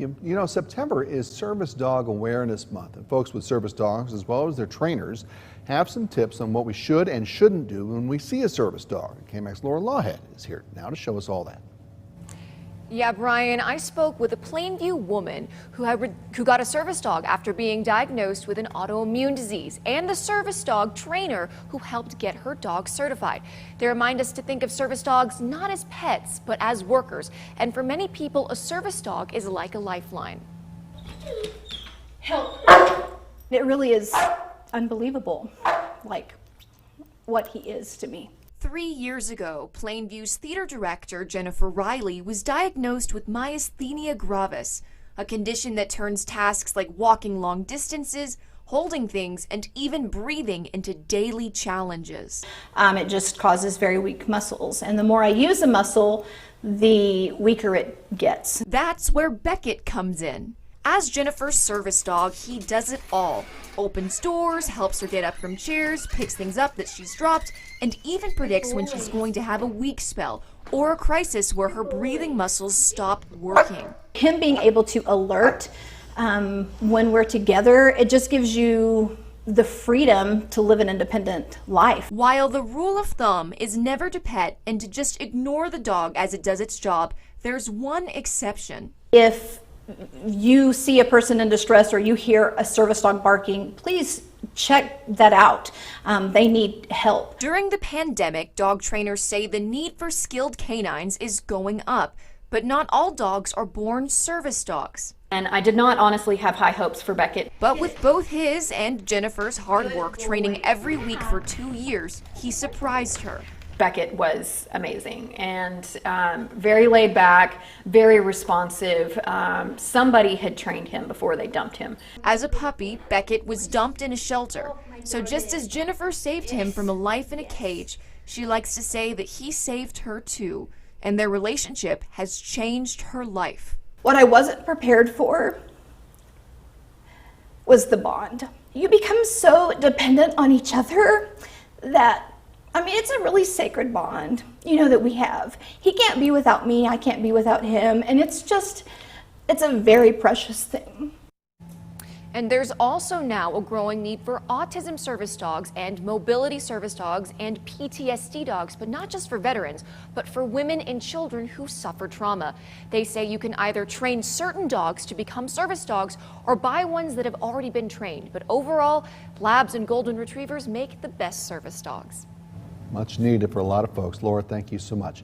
You know, September is Service Dog Awareness Month, and folks with service dogs, as well as their trainers, have some tips on what we should and shouldn't do when we see a service dog. KAMC's Laughead is here now to show us all that. Yeah, Brian, I spoke with a Plainview woman who got a service dog after being diagnosed with an autoimmune disease, and the service dog trainer who helped get her dog certified. They remind us to think of service dogs not as pets, but as workers. And for many people, a service dog is like a lifeline. Help. It really is unbelievable, like what he is to me. 3 years ago, Plainview's theater director, Jennifer Riley, was diagnosed with myasthenia gravis, a condition that turns tasks like walking long distances, holding things, and even breathing into daily challenges. It just causes very weak muscles, and the more I use a muscle, the weaker it gets. That's where Beckett comes in. As Jennifer's service dog, he does it all. Opens doors, helps her get up from chairs, picks things up that she's dropped, and even predicts when she's going to have a weak spell or a crisis where her breathing muscles stop working. Him being able to alert when we're together, it just gives you the freedom to live an independent life. While the rule of thumb is never to pet and to just ignore the dog as it does its job, there's one exception. If you see a person in distress or you hear a service dog barking, please check that out. They need help. During the pandemic, dog trainers say the need for skilled canines is going up, but not all dogs are born service dogs. And I did not honestly have high hopes for Beckett. But with both his and Jennifer's hard work training every week for 2 years, he surprised her. Beckett was amazing and very laid back, very responsive. Somebody had trained him before they dumped him. As a puppy, Beckett was dumped in a shelter. So just as Jennifer saved him from a life in a cage, she likes to say that he saved her too, and their relationship has changed her life. What I wasn't prepared for was the bond. You become so dependent on each other that it's a really sacred bond, that we have. He can't be without me, I can't be without him, and it's a very precious thing. And there's also now a growing need for autism service dogs and mobility service dogs and PTSD dogs, but not just for veterans, but for women and children who suffer trauma. They say you can either train certain dogs to become service dogs or buy ones that have already been trained. But overall, labs and golden retrievers make the best service dogs. Much needed for a lot of folks. Laura, thank you so much.